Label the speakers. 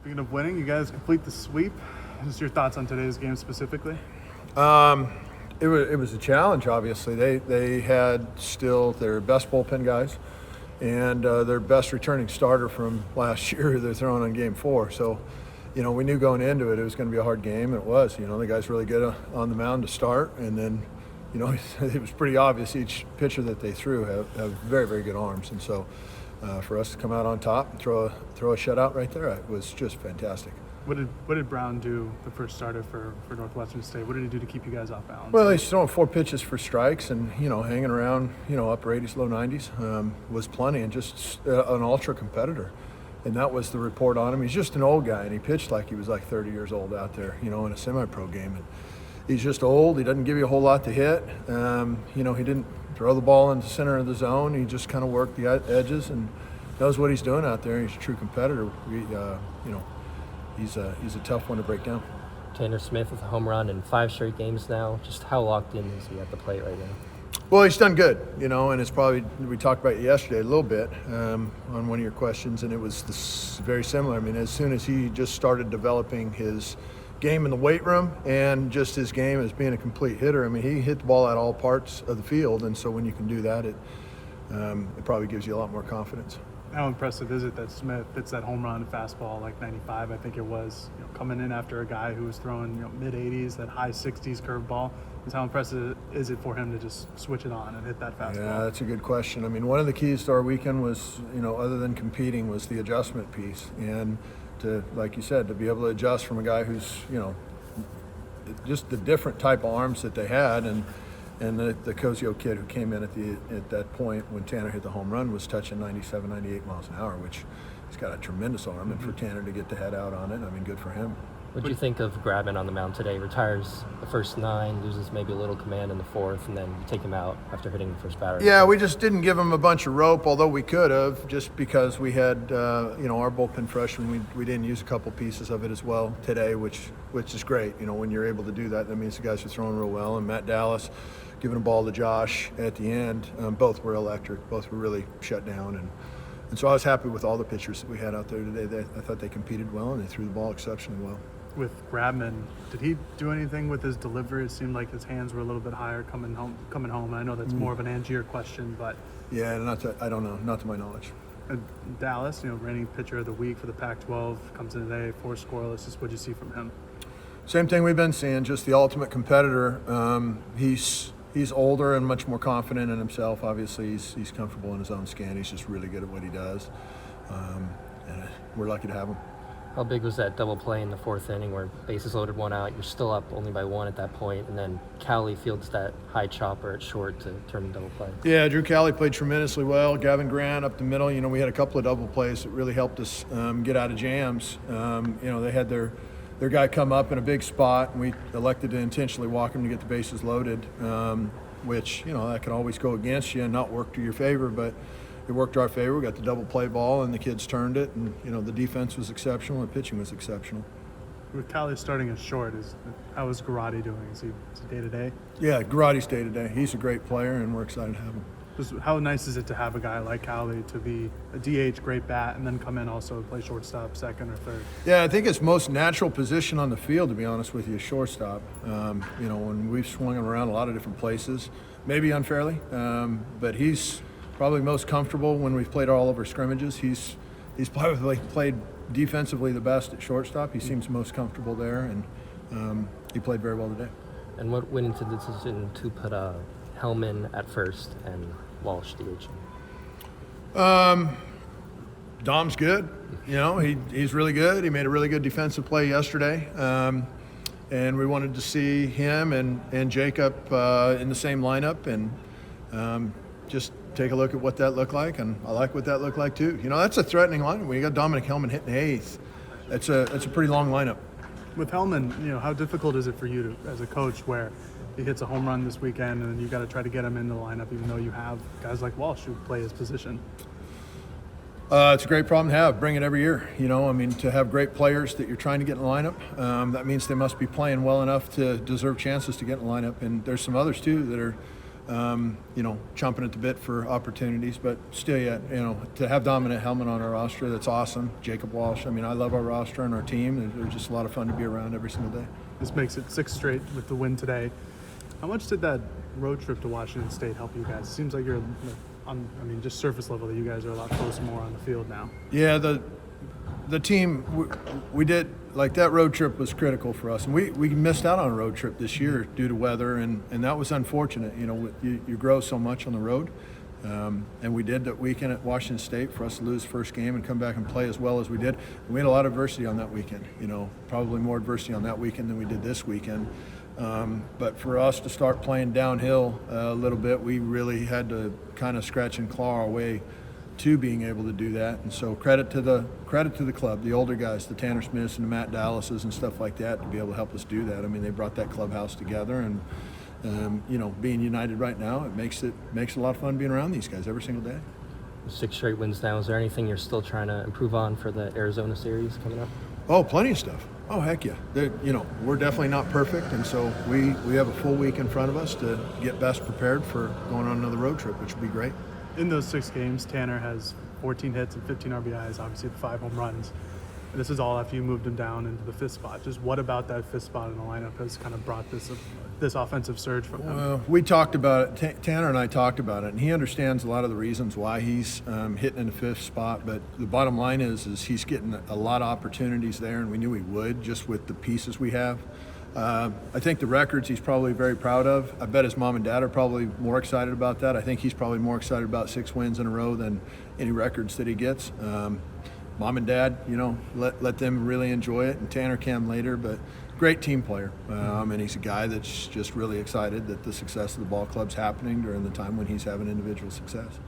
Speaker 1: Speaking of winning, you guys complete the sweep. Just your thoughts on today's game specifically?
Speaker 2: It was a challenge, obviously. They had still their best bullpen guys and their best returning starter from last year they're throwing on game 4. So, we knew going into it was going to be a hard game, and it was. The guys really good on the mound to start, and then, it was pretty obvious each pitcher that they threw have very, very good arms. And so for us to come out on top and throw a shutout right there, it was just fantastic.
Speaker 1: What did Brown do, the first starter for Northwestern State? What did he do to keep you guys off balance?
Speaker 2: Well, he's throwing 4 pitches for strikes and, hanging around, upper 80s, low 90s was plenty, and just an ultra competitor. And that was the report on him. He's just an old guy, and he pitched like he was like 30 years old out there, in a semi-pro game. And he's just old. He doesn't give you a whole lot to hit. He didn't throw the ball in the center of the zone. He just kind of worked the edges and knows what he's doing out there. He's a true competitor. He's a tough one to break down.
Speaker 3: Tanner Smith with a home run in 5 straight games now. Just how locked in is he at the plate right now?
Speaker 2: Well, he's done good, and it's probably, we talked about it yesterday a little bit on one of your questions, and it was very similar. I mean, as soon as he just started developing his game in the weight room and just his game as being a complete hitter, I mean, he hit the ball at all parts of the field, and so when you can do that, it probably gives you a lot more confidence.
Speaker 1: How impressive is it that Smith hits that home run fastball like 95, I think it was, coming in after a guy who was throwing mid-80s, that high 60s curveball? How impressive is it for him to just switch it on and hit that fastball?
Speaker 2: Yeah, that's a good question. I mean, one of the keys to our weekend was, other than competing, was the adjustment piece. And to, like you said, to be able to adjust from a guy who's, just the different type of arms that they had, and the Cozio kid who came in at that point when Tanner hit the home run was touching 97, 98 miles an hour, which he's got a tremendous arm. And for Tanner to get the head out on it, I mean, good for him.
Speaker 3: What do you think of Grabman on the mound today? Retires the first 9, loses maybe a little command in the 4th, and then you take him out after hitting the first batter.
Speaker 2: Yeah, we just didn't give him a bunch of rope, although we could have, just because we had, our bullpen freshman. We didn't use a couple pieces of it as well today, which is great. When you're able to do that, that means the guys are throwing real well. And Matt Dallas giving a ball to Josh at the end, both were electric. Both were really shut down. And so I was happy with all the pitchers that we had out there today. I thought they competed well, and they threw the ball exceptionally well.
Speaker 1: With Grabman, did he do anything with his delivery? It seemed like his hands were a little bit higher coming home. I know that's more of an Angier question, but
Speaker 2: yeah, I don't know, not to my knowledge.
Speaker 1: Dallas, reigning pitcher of the week for the Pac-12, comes in today, 4 scoreless. Just what'd you see from him?
Speaker 2: Same thing we've been seeing, just the ultimate competitor. He's older and much more confident in himself. Obviously, he's comfortable in his own skin. He's just really good at what he does, and we're lucky to have him.
Speaker 3: How big was that double play in the 4th inning where bases loaded, 1 out, you're still up only by 1 at that point, and then Cowley fields that high chopper at short to turn the double play?
Speaker 2: Yeah, Drew Cowley played tremendously well. Gavin Grant up the middle. We had a couple of double plays that really helped us get out of jams. They had their guy come up in a big spot, and we elected to intentionally walk him to get the bases loaded, which, that can always go against you and not work to your favor, but it worked to our favor. We got the double play ball, and the kids turned it, and the defense was exceptional, and the pitching was exceptional.
Speaker 1: With Cowley starting as short, how is Garrotti doing? Is he day-to-day?
Speaker 2: Yeah, Garrotti's day-to-day. He's a great player, and we're excited to have him.
Speaker 1: How nice is it to have a guy like Cowley to be a DH, great bat, and then come in also play shortstop, second or third?
Speaker 2: Yeah, I think it's most natural position on the field, to be honest with you, is shortstop. When we've swung him around a lot of different places, maybe unfairly, but he's probably most comfortable when we've played all of our scrimmages. He's probably played defensively the best at shortstop. He seems most comfortable there, and he played very well today.
Speaker 3: And what went into the decision to put Hellman at first and Walsh DH?
Speaker 2: Dom's good. He's really good. He made a really good defensive play yesterday. And we wanted to see him and Jacob in the same lineup, and just take a look at what that looked like, and I like what that looked like too. That's a threatening lineup. When you got Dominic Hellman hitting 8th, it's a pretty long lineup.
Speaker 1: With Hellman, how difficult is it for you as a coach, where he hits a home run this weekend and you got to try to get him in the lineup, even though you have guys like Walsh who play his position?
Speaker 2: It's a great problem to have. Bring it every year. To have great players that you're trying to get in the lineup, that means they must be playing well enough to deserve chances to get in the lineup. And there's some others too that are chomping at the bit for opportunities, but still yet, to have Dominic Hellman on our roster, that's awesome. Jacob Walsh. I mean, I love our roster and our team. They're just a lot of fun to be around every single day.
Speaker 1: This makes it 6 straight with the win today. How much did that road trip to Washington State help you guys? It seems like you're just surface level, that you guys are a lot closer, more on the field now.
Speaker 2: Yeah, the team, we did, like, that road trip was critical for us. And we missed out on a road trip this year due to weather, and that was unfortunate. You grow so much on the road. And we did that weekend at Washington State for us to lose first game and come back and play as well as we did. And we had a lot of adversity on that weekend, probably more adversity on that weekend than we did this weekend. But for us to start playing downhill a little bit, we really had to kind of scratch and claw our way to being able to do that. And so credit to the club, the older guys, the Tanner Smiths and the Matt Dallases and stuff like that, to be able to help us do that. I mean, they brought that clubhouse together, and being united right now, it makes it a lot of fun being around these guys every single day.
Speaker 3: 6 straight wins now. Is there anything you're still trying to improve on for the Arizona series coming up?
Speaker 2: Oh, plenty of stuff. Oh, heck yeah. We're definitely not perfect, and so we have a full week in front of us to get best prepared for going on another road trip, which will be great.
Speaker 1: In those 6 games, Tanner has 14 hits and 15 RBIs, obviously the 5 home runs. And this is all after you moved him down into the 5th spot. Just what about that 5th spot in the lineup has kind of brought this offensive surge from him?
Speaker 2: Well, we talked about it. Tanner and I talked about it, and he understands a lot of the reasons why he's hitting in the 5th spot. But the bottom line is he's getting a lot of opportunities there, and we knew he would just with the pieces we have. I think the records he's probably very proud of. I bet his mom and dad are probably more excited about that. I think he's probably more excited about 6 wins in a row than any records that he gets. Mom and dad, let them really enjoy it, and Tanner can later, but great team player. And he's a guy that's just really excited that the success of the ball club's happening during the time when he's having individual success.